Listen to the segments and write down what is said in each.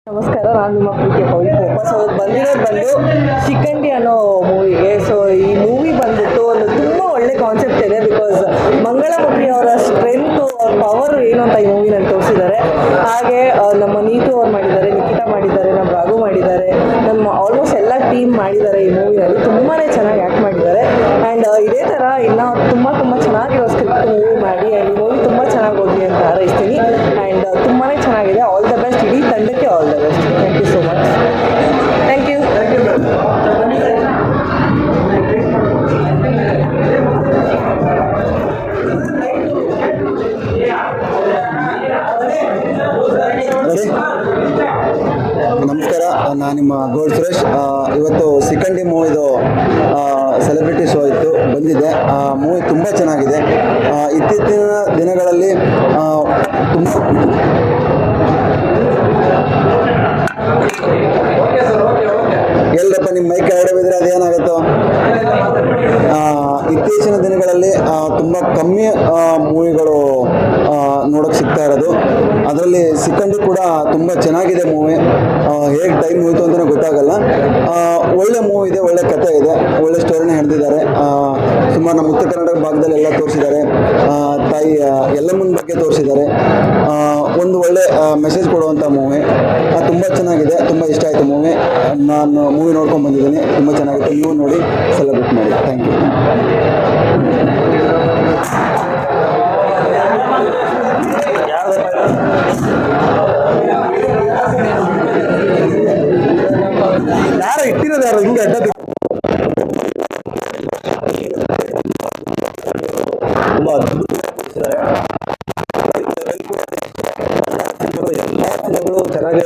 ನಮಸ್ಕಾರ, ನಾನು ನಿಮ್ಮ ಪ್ರೀತಿಯ ಪವಿತ್ರ ವಾಪಸ್ ಬಂದು ಶಿಖಂಡಿ ಅನ್ನೋ ಮೂವಿಗೆ. ಸೊ ಈ ಮೂವಿ ಬಂದ್ಬಿಟ್ಟು ಒಂದು ತುಂಬ ಒಳ್ಳೆ ಕಾನ್ಸೆಪ್ಟ್ ಇದೆ. ಬಿಕಾಸ್ ಮಂಗಳಮುಖಿ ಅವರ ಸ್ಟ್ರೆಂತು, ಅವ್ರ ಪವರ್ ಏನು ಅಂತ ಈ ಮೂವಿನಲ್ಲಿ ತೋರಿಸಿದ್ದಾರೆ. ಹಾಗೆ ನಮ್ಮ ನೀತು ಅವ್ರು ಮಾಡಿದ್ದಾರೆ, ನಿಖಿತಾ ಮಾಡಿದ್ದಾರೆ, ನಮ್ಮ ರಾಘು ಮಾಡಿದ್ದಾರೆ, ನಮ್ಮ ಆಲ್ಮೋಸ್ಟ್ ಎಲ್ಲ ಟೀಮ್ ಮಾಡಿದ್ದಾರೆ ಈ ಮೂವಿನಲ್ಲಿ. ತುಂಬಾ ಚೆನ್ನಾಗಿ ಆ್ಯಕ್ಟ್ ಮಾಡಿದ್ದಾರೆ. ಆ್ಯಂಡ್ ಇದೇ ಥರ ಇನ್ನೂ ತುಂಬ ಚೆನ್ನಾಗಿರೋ ಸ್ಕ್ರಿಪ್ಟ್ ಮೂವಿ ಮಾಡಿ ಆ್ಯಂಡ್ ಈ ಮೂವಿ ತುಂಬ ಚೆನ್ನಾಗಿ ಹೋಗಿ ಅಂತ ಹಾರೈಸ್ತೀನಿ. ಆ್ಯಂಡ್ ತುಂಬಾ ಚೆನ್ನಾಗಿದೆ. ಆಲ್ ದ ಬೆಸ್ಟ್, ಇಡೀ ತಂಡಕ್ಕೆ all the best. Thank you so much. Thank you. ನಮಸ್ಕಾರ, ನಾನು ನಿಮ್ಮ ಗೋಲ್ಡ್ ಸುರೇಶ್. ಇವತ್ತು ಶಿಖಂಡಿ ಮೂವಿದು ಸೆಲೆಬ್ರಿಟಿ ಶೋ ಇತ್ತು, ಬಂದಿದೆ. ಮೂವಿ ತುಂಬ ಚೆನ್ನಾಗಿದೆ. ಇತ್ತೀಚಿನ ದಿನಗಳಲ್ಲಿ ತುಂಬ ಎಲ್ಲರಪ್ಪ ನಿಮ್ಮ ಮೈಕ್ ಕೆಳಗಡೆ ಬಿದ್ದರೆ ಅದೇನಾಗುತ್ತೋ. ಇತ್ತೀಚಿನ ದಿನಗಳಲ್ಲಿ ತುಂಬ ಕಮ್ಮಿ ಮೂವಿಗಳು ನೋಡೋಕ್ಕೆ ಸಿಗ್ತಾ ಇರೋದು. ಅದರಲ್ಲಿ ಶಿಖಂಡಿ ಕೂಡ ತುಂಬ ಚೆನ್ನಾಗಿದೆ ಮೂವಿ. ಹೇಗೆ ಟೈಮ್ ಹೋಯಿತು ಅಂತಲೇ ಗೊತ್ತಾಗಲ್ಲ. ಒಳ್ಳೆ ಮೂವಿ ಇದೆ, ಒಳ್ಳೆ ಕಥೆ ಇದೆ, ಒಳ್ಳೆ ಸ್ಟೋರಿನ ಹಿಡಿದಿದ್ದಾರೆ. ಸುಮಾರು ನಮ್ಮ ಉತ್ತರ ಕರ್ನಾಟಕ ಭಾಗದಲ್ಲಿ ಎಲ್ಲ ತೋರಿಸಿದ್ದಾರೆ. ತಾಯಿ ಎಲ್ಲಮ್ಮನ ಬಗ್ಗೆ ತೋರಿಸಿದ್ದಾರೆ. ಒಂದು ಒಳ್ಳೆ ಮೆಸೇಜ್ ಕೊಡುವಂಥ ಮೂವಿ. ತುಂಬ ಚೆನ್ನಾಗಿದೆ, ತುಂಬ ಇಷ್ಟ ಆಯಿತು ಮೂವಿ. ನಾನು ಮೂವಿ ನೋಡ್ಕೊಂಡು ಬಂದಿದ್ದೀನಿ, ತುಂಬ ಚೆನ್ನಾಗಿತ್ತು. ನೀವು ನೋಡಿ ಸೆಲೆಬ್ರೇಟ್ ಮಾಡಿ. Thank you. ಯಾರು ಇಟ್ಟಿರೋದು ಯಾರು ಹಿಂಗೆ ಅಡ್ಡ ತುಂಬ ಅದ್ಭುತವಾಗಿದ್ದಾರೆ. ಎಲ್ಲ ಸಿನಿಮಾಗಳು ಚೆನ್ನಾಗಿ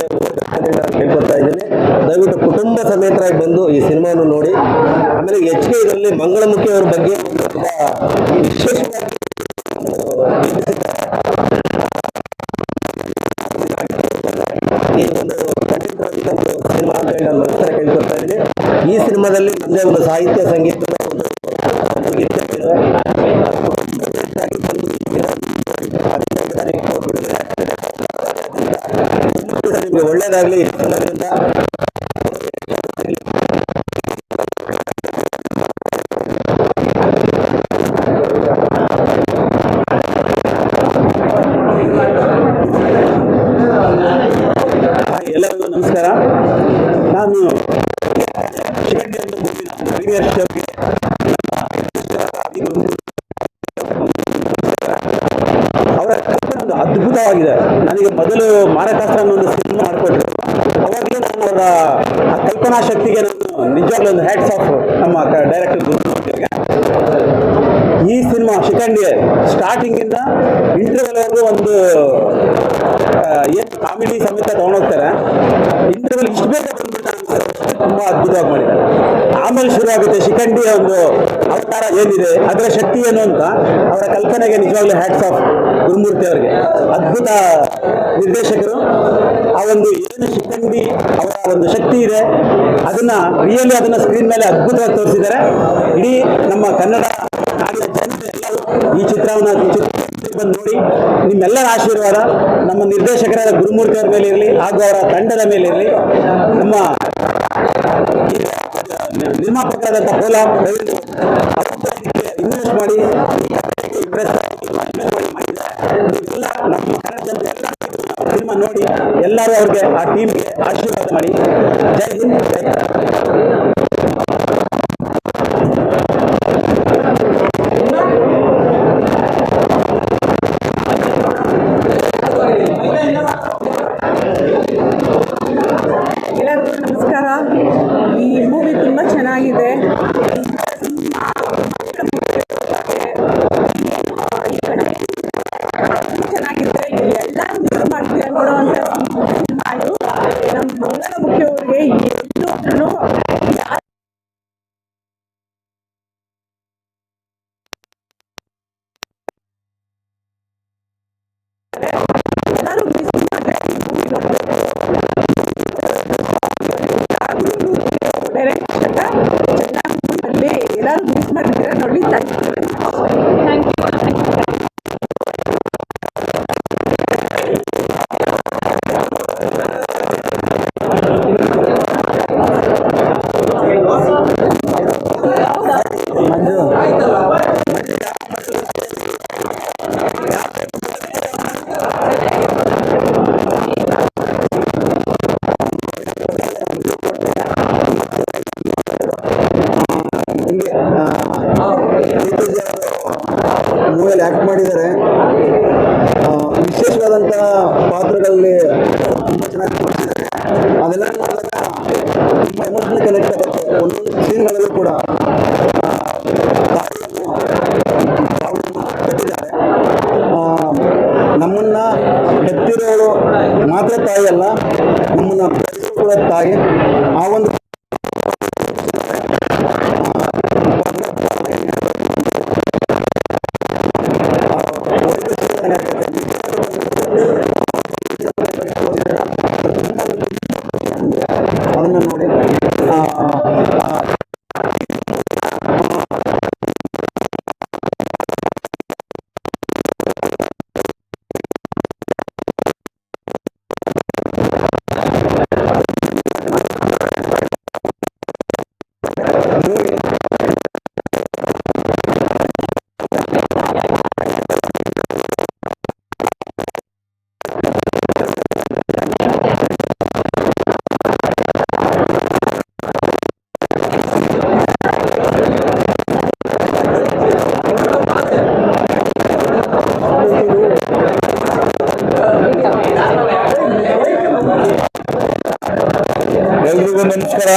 ಕೇಳ್ಕೊತಾ ಇದ್ದೀನಿ. ದಯವಿಟ್ಟು ಕುಟುಂಬ ಸಮೇತರಾಗಿ ಬಂದು ಈ ಸಿನಿಮಾವನ್ನು ನೋಡಿ. ಆಮೇಲೆ ಹೆಚ್ಚಿಗೆ ಇದರಲ್ಲಿ ಮಂಗಳಮುಖಿ ಅವ್ರ ಬಗ್ಗೆ ವಿಶೇಷವಾಗಿ ಈ ಒಂದು ಸಿನಿಮಾ ಅಂತ ಹೇಳಿ ನಾನು ಕೇಳ್ಕೊತಾ ಇದ್ದೀನಿ. ಈ ಸಿನಿಮಾದಲ್ಲಿ ನಮ್ಮದೇ ಒಂದು ಸಾಹಿತ್ಯ ಸಂಗೀತ ನಿಮಗೆ ಒಳ್ಳೇದಾಗಲಿ. ಎಲ್ಲರಿಗೂ ನಮಸ್ಕಾರ. ನಾನು ಶಿಖಂಡಿ ಅಂತ ಮೂವಿನ ಪ್ರೀಮಿಯರ್ ಶೋಗೆ ಅವರ ಕಲ್ಪನೆ ಒಂದು ಅದ್ಭುತವಾಗಿದೆ. ನನಗೆ ಮೊದಲು ಮಾರಕಾಸ್ತ್ರ ಅನ್ನೋ ಒಂದು ಸಿನಿಮಾ ಮಾಡಿಕೊಟ್ರು. ಅವಾಗಲೂ ನಾನು ಅವರ ಆ ಕಲ್ಪನಾ ಶಕ್ತಿಗೆ ನಾನು ನಿಜವಾಗ್ಲೂ ಒಂದು ಹ್ಯಾಟ್ಸ್ ಆಫ್ ನಮ್ಮ ಡೈರೆಕ್ಟರ್ ಗುರುಮೂರ್ತಿಯವರಿಗೆ. ಈ ಸಿನಿಮಾ ಶಿಖಂಡಿ ಸ್ಟಾರ್ಟಿಂಗಿಂದ ಇಂಟರ್ವಲ್ವರೆಗೂ ಒಂದು ಏನು ಕಾಮಿಡಿ ಸಮೇತ ತೊಗೊಂಡೋಗ್ತಾರೆ. ಇಂಟರ್ವಲ್ ಇಷ್ಟು ಬೇಗ ಬಂದ್ಬಿಟ್ಟು ತುಂಬ ಅದ್ಭುತವಾಗಿ ಮಾಡಿದ್ದಾರೆ. ಆಮೇಲೆ ಶುರು ಆಗುತ್ತೆ ಶಿಖಂಡಿಯ ಒಂದು ಅವತಾರ ಏನಿದೆ, ಅದರ ಶಕ್ತಿ ಏನು ಅಂತ ಅವರ ಕಲ್ಪನೆಗೆ ನಿಜವಾಗ್ಲೂ ಹ್ಯಾಟ್ಸ್ ಆಫ್ ಗುರುಮೂರ್ತಿ ಅವರಿಗೆ. ಅದ್ಭುತ ನಿರ್ದೇಶಕರು. ಆ ಒಂದು ಏನು ಶಿಖಂಡಿ ಅವರ ಒಂದು ಶಕ್ತಿ ಇದೆ ಅದನ್ನು ರಿಯಲಿ ಅದನ್ನು ಸ್ಕ್ರೀನ್ ಮೇಲೆ ಅದ್ಭುತವಾಗಿ ತೋರಿಸಿದ್ದಾರೆ. ಇಡೀ ನಮ್ಮ ಕನ್ನಡ ನಾಡಿನ ಜನತೆ ಎಲ್ಲರೂ ಈ ಚಿತ್ರವನ್ನು ಬಂದು ನೋಡಿ. ನಿಮ್ಮೆಲ್ಲರ ಆಶೀರ್ವಾದ ನಮ್ಮ ನಿರ್ದೇಶಕರಾದ ಗುರುಮೂರ್ತಿ ಅವರ ಮೇಲೆ ಇರಲಿ, ಹಾಗೂ ಅವರ ತಂಡದ ಮೇಲೆ ಇರಲಿ. ನಮ್ಮ ನಿರ್ಮಾಪಕರಾದಂಥ ಕೋಲಾ ಇನ್ವೆಸ್ಟ್ ಮಾಡಿ ಎಲ್ಲ ನಮ್ಮ ಕನ್ನಡ ಜನತೆ ಎಲ್ಲ ಸಿನಿಮಾ ನೋಡಿ ಎಲ್ಲರೂ ಅವ್ರಿಗೆ ಆ ಟೀಮ್ಗೆ ಆಶೀರ್ವಾದ ಮಾಡಿ. ಜೈ ಹಿಂದ್, ಜೈ ಎಲ್ಲರಿಗೂ ನಮಸ್ಕಾರ. ಈ ಮೂವಿ ತುಂಬ ಚೆನ್ನಾಗಿದೆ. ಚೆನ್ನಾಗಿದೆ. ಎಲ್ಲರೂ ಮಿಸ್ ಮಾಡ್ತೀವಿ ನೋಡುವಂಥ ಸಿನಿಮಾ ಇದು. ನಮ್ಮ ಮಂಗಳಮುಖಿ ಅವ್ರಿಗೆ ಎಲ್ಲರೂ ಮಿಸ್ ಮಾಡಿದ್ರೆ ಈ ಮೂವಿ ನೋಡಬೇಕು. ಡೈರೆಕ್ಷನ್ ಚೆನ್ನಾಗಿ ಎಲ್ಲರೂ ಮಿಸ್ ಮಾಡಿದ್ರೆ ನೋಡಿ. Thank you. ಆ್ಯಕ್ಟ್ ಮಾಡಿದ್ದಾರೆ. ವಿಶೇಷವಾದಂಥ ಪಾತ್ರಗಳಲ್ಲಿ ತುಂಬ ಚೆನ್ನಾಗಿ ತೋರಿಸಿದ್ದಾರೆ. ಅದೆಲ್ಲ ನೋಡಿದಾಗ ತುಂಬ ಎಮೋಷನಲ್ ಕನೆಕ್ಟ್ ಆಗುತ್ತೆ. ಒಂದೊಂದು ಸೀನ್ಗಳಲ್ಲೂ ಕೂಡ ಕಟ್ಟಿದ್ದಾರೆ. ನಮ್ಮನ್ನ ಹೆತ್ತಿರೋಳು ಮಾತ್ರ ತಾಯಿ ಅಲ್ಲ, ನಮ್ಮನ್ನ ಬೆಳೆಸೋ ಕೂಡ ತಾಯಿ. ಆ ಒಂದು ಅದನ್ನು ನೋಡಿ ಎಲ್ರಿಗೂ ನಮಸ್ಕಾರ.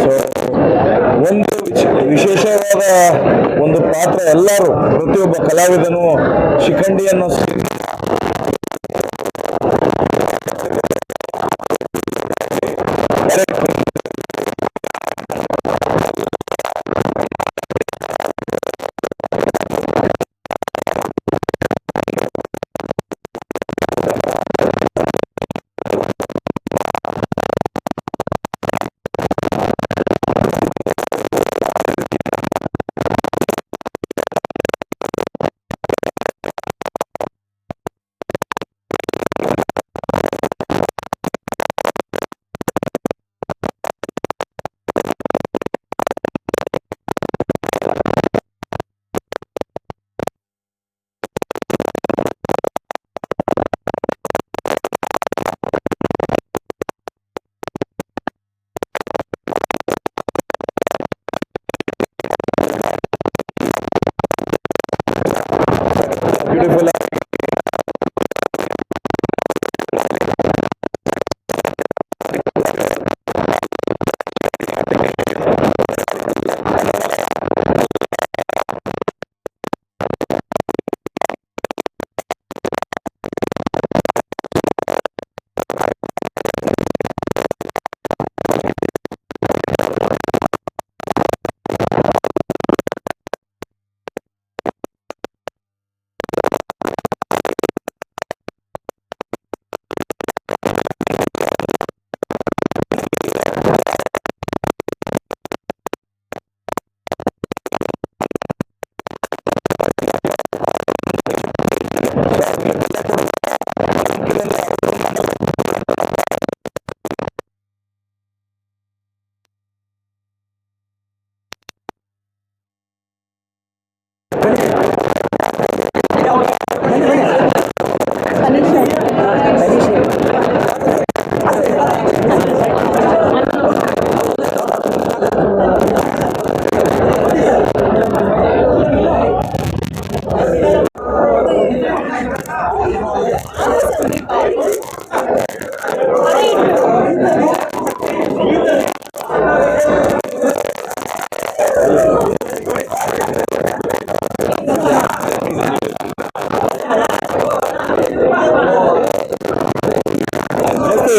ಸೊ ಒಂದು ವಿಶೇಷವಾದ ಒಂದು ಪಾತ್ರ, ಎಲ್ಲರೂ ಪ್ರತಿಯೊಬ್ಬ ಕಲಾವಿದನು ಶಿಖಂಡಿ ಅನ್ನೋ ಬ್ಯೂಟಿಫುಲ್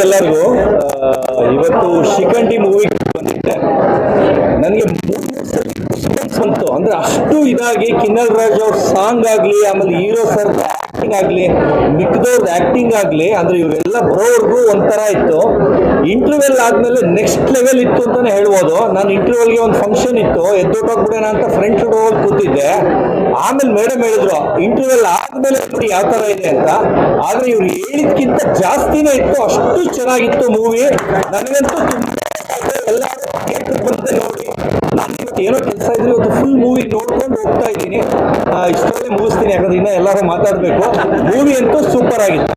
ಎಲ್ಲರಿಗೂ ಇವತ್ತು ಶಿಖಂಡಿ ಮೂವಿ ಬಂದಿದ್ದೆ. ನನಗೆ ಬಂತು ಅಂದ್ರೆ ಅಷ್ಟು ಇದಾಗಿ ಕಿನ್ನಲ್ ರಾಜ್ ಅವ್ರ ಸಾಂಗ್ ಆಗಲಿ, ಆಮೇಲೆ ಹೀರೋ ಸರ್ ಆಕ್ಟಿಂಗ್ ಆಗಲಿ, ಮಿಕ್ದವ್ರದ್ದು ಆಕ್ಟಿಂಗ್ ಆಗಲಿ, ಅಂದ್ರೆ ಇವರೆಲ್ಲ ಬರೋವರೆಗೂ ಒಂಥರ ಇತ್ತು. ಇಂಟರ್ವೆಲ್ ಆದ್ಮೇಲೆ ನೆಕ್ಸ್ಟ್ ಲೆವೆಲ್ ಇತ್ತು ಅಂತಾನೆ ಹೇಳ್ಬೋದು. ನಾನು ಇಂಟರ್ವೆಲ್ಗೆ ಒಂದು ಫಂಕ್ಷನ್ ಇತ್ತು, ಎದ್ದೋಗ್ಬಿಡೋಣ ಅಂತ ಫ್ರೆಂಡ್ಸ್ ಹೋಗಿ ಕೂತಿದ್ದೆ. ಆಮೇಲೆ ಮೇಡಮ್ ಹೇಳಿದ್ರು ಇಂಟರ್ವೆಲ್ ಆದ್ಮೇಲೆ ನೋಡಿ ಯಾವ ತರ ಇದೆ ಅಂತ. ಆದ್ರೆ ಇವ್ರು ಹೇಳಿದ್ಕಿಂತ ಜಾಸ್ತಿನೇ ಇತ್ತು, ಅಷ್ಟು ಚೆನ್ನಾಗಿತ್ತು ಮೂವಿ. ನನಗಂತೂ ಎಲ್ಲರೂ ಬಂದೆ ನೋಡಿ. ನಾನು ಇವತ್ತು ಏನೋ ಕೆಲಸ ಇದ್ರೆ ಇವತ್ತು ಫುಲ್ ಮೂವಿ ನೋಡ್ಕೊಂಡು ಹೋಗ್ತಾ ಇದ್ದೀನಿ. ಇಷ್ಟರಲ್ಲೇ ಮುಗಿಸ್ತೀನಿ, ಯಾಕಂದ್ರೆ ಇನ್ನೂ ಎಲ್ಲರೂ ಮಾತಾಡಬೇಕು. ಮೂವಿ ಅಂತೂ ಸೂಪರ್ ಆಗಿತ್ತು.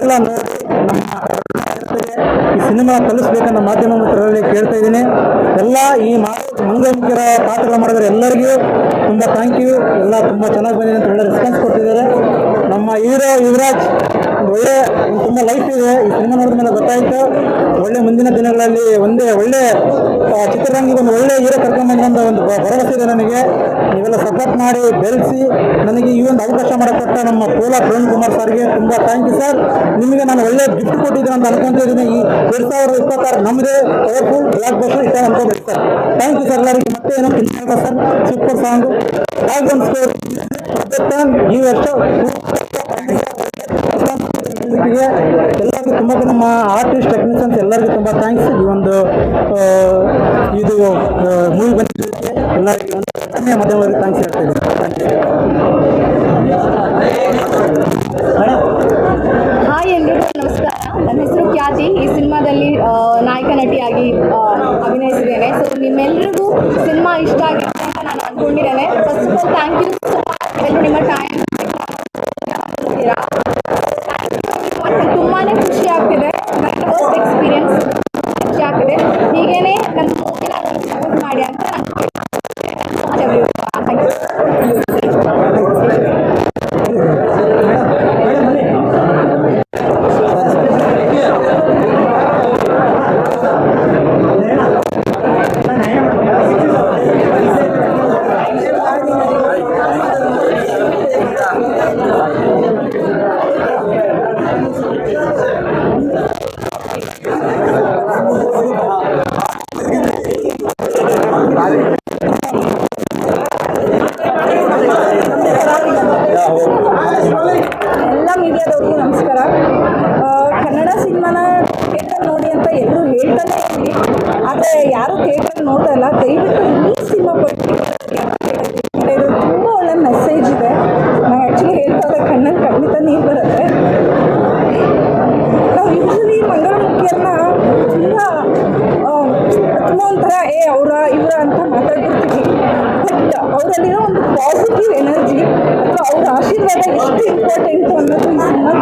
ನೀವೆಲ್ಲ ನೋಡಿ ಈ ಸಿನಿಮಾ ಕಲಿಸ್ಬೇಕನ್ನೋ ಮಾಧ್ಯಮ ಮಿತ್ರರಲ್ಲಿ ಕೇಳ್ತಾ ಇದ್ದೀನಿ. ಎಲ್ಲ ಈ ಮಂಗಮುಖಿಯರ ಪಾತ್ರ ಮಾಡಿದ್ರೆ ಎಲ್ಲರಿಗೂ ತುಂಬ ಥ್ಯಾಂಕ್ ಯು. ಎಲ್ಲ ತುಂಬ ಚೆನ್ನಾಗಿ ಬಂದಿದೆ ಅಂತ ಒಳ್ಳೆ ರೆಸ್ಪಾನ್ಸ್ ಕೊಟ್ಟಿದ್ದಾರೆ. ನಮ್ಮ ಹೀರೋ ಯುವರಾಜ್ ತುಂಬ ಲೈಫ್ ಇದೆ. ಈ ಸಿನಿಮಾ ನೋಡಿದ ಮೇಲೆ ಗೊತ್ತಾಯಿತು. ಒಳ್ಳೆ ಮುಂದಿನ ದಿನಗಳಲ್ಲಿ ಒಳ್ಳೆ ಚಿತ್ರರಂಗಕ್ಕೆ ಒಂದು ಒಳ್ಳೆ ಹೀರೋ ಕರ್ಕೊಂಡ್ಬಂದ ಒಂದು ಭರವಸೆ ಇದೆ ನನಗೆ. ನೀವೆಲ್ಲ ಸಪೋರ್ಟ್ ಮಾಡಿ ಬೆಳೆಸಿ ನನಗೆ ಈ ಒಂದು ಅವಕಾಶ ಮಾಡಿಕೊಟ್ಟ ನಮ್ಮ ಪೋಲಾ ಪ್ರವೀಣ್ ಕುಮಾರ್ ಸರ್ಗೆ ತುಂಬ ಥ್ಯಾಂಕ್ ಯು ಸರ್. ನಿಮಗೆ ನಾನು ಒಳ್ಳೆ ಗಿಫ್ಟ್ ಕೊಟ್ಟಿದ್ದೀನಿ ಅಂತ ಅನ್ಕೊಂತ ಇದ್ದೀನಿ. ಈ 2026 ನಮ್ಮದೇ ಪವರ್ಫುಲ್ ಬ್ಲಾಕ್ ಬಸ್ಟರ್ ಇಷ್ಟ ಅನ್ಕೋಬೇಕು ಸರ್. Thank you sir. ಎಲ್ಲರಿಗೆ ಮತ್ತೆ ಏನೋ sir super song background score ಈ ವರ್ಷ ಎಲ್ಲರಿಗೂ ತುಂಬ ನಮ್ಮ ಆರ್ಟಿಸ್ಟ್ ಟೆಕ್ನಿಷಿಯನ್ಸ್ ಎಲ್ಲರಿಗೂ ತುಂಬ ಥ್ಯಾಂಕ್ಸ್. ಈ ಒಂದು ಇದು ಮೂವಿ ಬಂದಿದ್ದಕ್ಕೆ ಎಲ್ಲರಿಗೂ ಒಂದು ಮಾಧ್ಯಮದವರಿಗೆ ಥ್ಯಾಂಕ್ಸ್ ಹೇಳ್ತಾ ಇದ್ದೀನಿ. ಹಾಯ್ ಎಲ್ರಿಗೂ ನಮಸ್ಕಾರ. ನನ್ನ ಹೆಸರು ಖ್ಯಾತಿ. ಈ ಸಿನಿಮಾದಲ್ಲಿ ನಾಯಕ ನಟಿಯಾಗಿ ಅಭಿನಯಿಸಿದ್ದೇನೆ. ಸೊ ನಿಮ್ಮೆಲ್ಲರಿಗೂ ಸಿನಿಮಾ ಇಷ್ಟ ಆಗಿದೆ ಅಂತ ನಾನು ಅಂದ್ಕೊಂಡಿದ್ದೇನೆ. First of all thank you so much. ಎಲ್ಲರೂ ನಿಮ್ಮ ಟೈಮ್ ತುಂಬಾ ಖುಷಿ ಆಗ್ತಿದೆ. ನನ್ನ ಫಸ್ಟ್ ಎಕ್ಸ್ಪೀರಿಯನ್ಸ್ ಖುಷಿ ಆಗ್ತಿದೆ. ಹೀಗೇನೆ ನನ್ನ ಮೂವಿನ ಸಪೋರ್ಟ್ ಮಾಡಿ ಅಂತ ಎಲ್ಲ ಮೀಡಿಯಾದವ್ರಿಗೂ ನಮಸ್ಕಾರ. ಕನ್ನಡ ಸಿನಿಮಾನ ಥಿಯೇಟರ್ ನೋಡಿ ಅಂತ ಎಲ್ಲರೂ ಹೇಳ್ತಾನೆ ಇದ್ದೀವಿ, ಆದರೆ ಯಾರೂ ಥಿಯೇಟರ್ ನೋಡ್ತಾ ಇಲ್ಲ. ದಯವಿಟ್ಟು ಈ ಸಿನಿಮಾ ಬಗ್ಗೆ ಇದು ತುಂಬ ಒಳ್ಳೆ ಮೆಸೇಜ್ ಇದೆ. ನಾವು ಆ್ಯಕ್ಚುಲಿ ಹೇಳ್ತಾ ಇದ್ದೆ ಕಣ್ಣಲ್ಲಿ ಖಂಡಿತ ನೀರು ಬರುತ್ತೆ. ನಾವು ಯೂಶ್ವಲಿ ಮಂಗಳಮುಖಿಯರನ್ನ ತುಂಬ ಒಂಥರ ಇವರ ಅಂತ ಮಾತಾಡ್ಬಿಡ್ತೀವಿ. ಬಟ್ ಅವರಲ್ಲಿರೋ ಒಂದು ಪಾಸಿಟಿವ್ ಎನರ್ಜಿ ಅಥವಾ ಅವ್ರ ಆಶೀರ್ವಾದ ಎಷ್ಟು ಇಂಪಾರ್ಟೆಂಟು ಅನ್ನೋದು ಈ ಸಿನಿಮಾ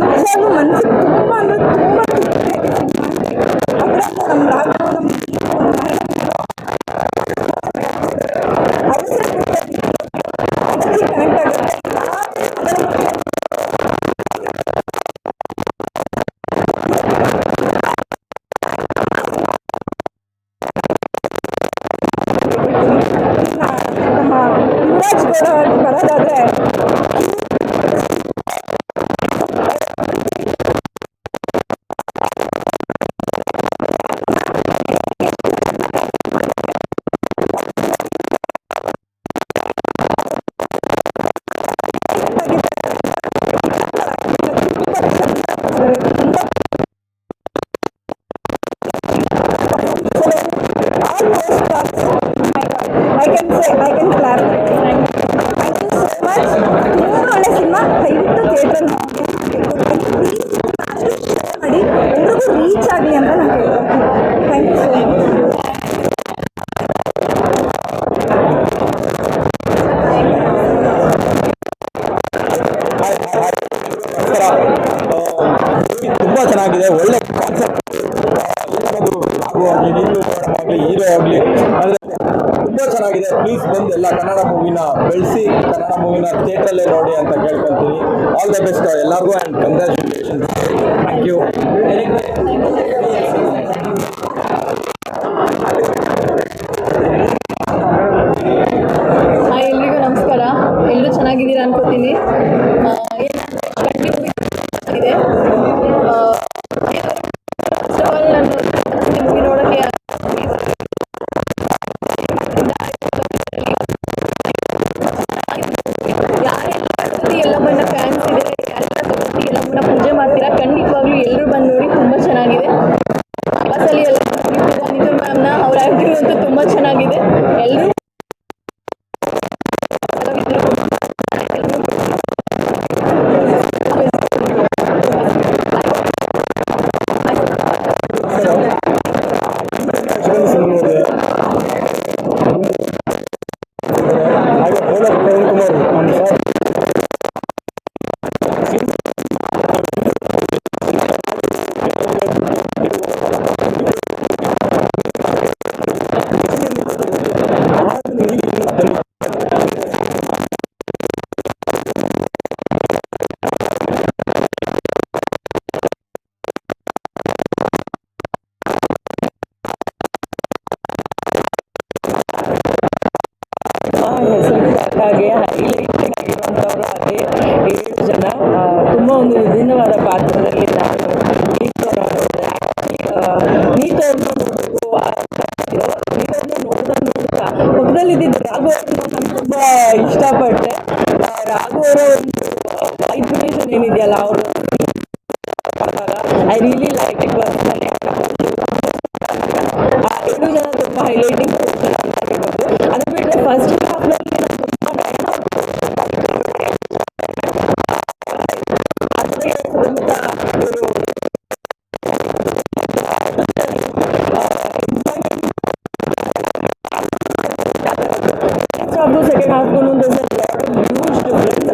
ನಿಜವಾಗ್ಲೂ ಮನಸ್ಸಿಗೆ ತುಂಬ ಅಂದರೆ ತುಂಬ ಅದರಲ್ಲೂ ನಮ್ಮ ರಾಘವ ಕನೆಕ್ಟ್ ಆಗುತ್ತೆ. ನಮ್ಮ ಯುವರಾಜ್ ಗೌಡ ಬರೋದಾದ್ರೆ I can clap. Thank you so much. ತುಂಬ ಒಳ್ಳೆ ಸಿನಿಮಾ. ದಯವಿಟ್ಟು ಥಿಯೇಟ್ರಲ್ಲಿ ಮಾಡಿ ಎಲ್ರಿಗೂ ರೀಚ್ ಆಗಲಿ ಅಂತ ನಾನು ಹೇಳ್ತೀನಿ. Thank you so much. ತುಂಬ ಚೆನ್ನಾಗಿದೆ. ಒಳ್ಳೆ ಕಾನ್ಸೆಪ್ಟ್ ಆಗಲಿ ಹೀರೋ ಆಗಲಿ ಅಂದರೆ ತುಂಬ ಚೆನ್ನಾಗಿದೆ. ಪ್ಲೀಸ್ ಬಂದು ಎಲ್ಲ ಕನ್ನಡ ಮೂವಿನ ಬೆಳೆಸಿ ಕನ್ನಡ ಮೂವಿನ ಥಿಯೇಟ್ರಲ್ಲೇ ನೋಡಿ ಅಂತ ಕೇಳ್ಕೊತೀನಿ. ಆಲ್ ದ ಬೆಸ್ಟ್ ಎಲ್ಲರಿಗೂ and congratulations. Thank you. Hi ಎಲ್ರಿಗೂ ನಮಸ್ಕಾರ. ಎಲ್ಲರೂ ಚೆನ್ನಾಗಿದ್ದೀರಾ ಅನ್ಕೋತೀನಿ. ಇದೆ ಫಸ್ಟ್ ಆಫ್ ಆಲ್ ನಾನು ಮೂವಿ ನೋಡೋಕ್ಕೆ ಯಾರೆಲ್ಲ ಗಣಪತಿ ಯಲ್ಲಮ್ಮನ ಫ್ಯಾನ್ಸ್ ಇದೆ, ಯಾರೆಲ್ಲ ಗಣಪತಿ ಯಲ್ಲಮ್ಮನ ಪೂಜೆ ಮಾಡ್ತೀರಾ, ಖಂಡಿತವಾಗ್ಲೂ ಎಲ್ಲರೂ ಬಂದು ನೋಡಿ. ತುಂಬ ಚೆನ್ನಾಗಿದೆ. ಬಸ್ಸಲ್ಲಿ ಎಲ್ಲ ಮಿಥುನ್ ಮ್ಯಾಮ್ನ ಅವ್ರ ಆ್ಯಕ್ಟಿಂಗ್ ಅಂತೂ ತುಂಬ ಚೆನ್ನಾಗಿದೆ. ಎಲ್ಲರೂ ವೈಬ್ರೇಷನ್ ಏನಿದೆಯಲ್ಲ ಅವರು I really like it personally. 7 ಜನ ತುಂಬ ಹೈಲೈಟಿಂಗ್ ಅದು ಬಿಟ್ಟರೆ ಫಸ್ಟ್ ಹಾಫ್ನಲ್ಲಿ ಹಾಫು ಸೆಕೆಂಡ್ ಹಾಫ್ಗೂ ಹ್ಯೂಜ್ ಡಿಫ್ರೆನ್ಸ್.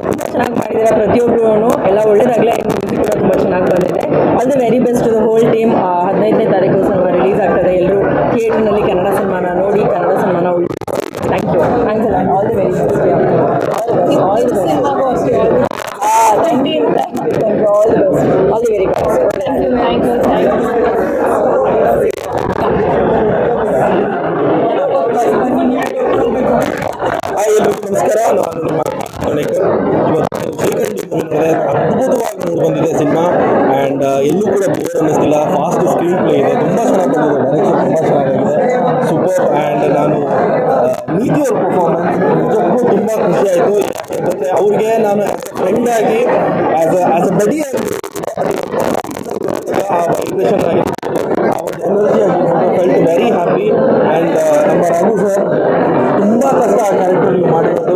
ತುಂಬ ಚೆನ್ನಾಗಿ ಮಾಡಿದ್ದಾರೆ ಪ್ರತಿಯೊಬ್ಬರು, ಎಲ್ಲ ಒಳ್ಳೇದಾಗಲೇ. ಮ್ಯೂಸಿಕ್ ಕೂಡ ತುಂಬ ಚೆನ್ನಾಗಿ ಬಂದಿದೆ. All the very best to the whole team. 15ನೇ ತಾರೀಕು ಸಿನಿಮಾ ರಿಲೀಸ್ ಆಗ್ತದೆ. ಎಲ್ಲರೂ ಥಿಯೇಟ್ರ್ನಲ್ಲಿ ಕನ್ನಡ ಸಿನಿಮಾನ ನೋಡಿ, ಕನ್ನಡ ಸಿನಿಮಾನ ಥ್ಯಾಂಕ್ ಯು. ಥ್ಯಾಂಕ್ಸ್ ಅಲ್ಲ. All the very best. All the best. Thank you. All the best. All the very best. Thank you. Hi ಎಲ್ರಿಗೂ ನಮಸ್ಕಾರ. ನಾನು ನಿಮ್ಮ ನೇಕರ್. ಇವತ್ತು ಶ್ರೀಕಂಠಿ ಮೂವಿ ಅದ್ಭುತವಾಗಿ ಮೂಡಿ ಬಂದಿದೆ ಸಿನಿಮಾ. ಆ್ಯಂಡ್ ಎಲ್ಲೂ ಕೂಡ ಬೋರ್ ಅನ್ನಿಸ್ತಿಲ್ಲ. ಫಾಸ್ಟ್ ಸ್ಕ್ರೀನ್ ಪ್ಲೇ ಇದೆ, ತುಂಬ ಚೆನ್ನಾಗಿ ಬಂದಿದೆ. ಡೈರೆಕ್ಷನ್ ತುಂಬ ಚೆನ್ನಾಗಿದೆ, ಸೂಪರ್. ಆ್ಯಂಡ್ ನಾನು ನೀತಿ ಅವ್ರ ಪರ್ಫಾರ್ಮೆನ್ಸ್ ನಿಜಕ್ಕೂ ತುಂಬ ಖುಷಿ ಆಯಿತು. ಯಾಕೆಂದರೆ ಅವ್ರಿಗೆ ನಾನು ಫ್ರೆಂಡ್ ಆಗಿ ಆ್ಯಸ್ ಅ ಬಡಿ ಆಗಿ ಆ ವೈಬ್ರೇಷನ್ ಆಗಿ ಆ ಒಂದು ಎನರ್ಜಿ ಆಗಿ ಫೆಲ್ಟ್ ವೆರಿ ಹ್ಯಾಪಿ. ಆ್ಯಂಡ್ ನಮ್ಮ ರಘು ಸರ್ ತುಂಬ ಕಷ್ಟ ಆ ಕ್ಯಾರೆಕ್ಟರ್ ನೀವು ಮಾಡಿದ್ದಾರೆ.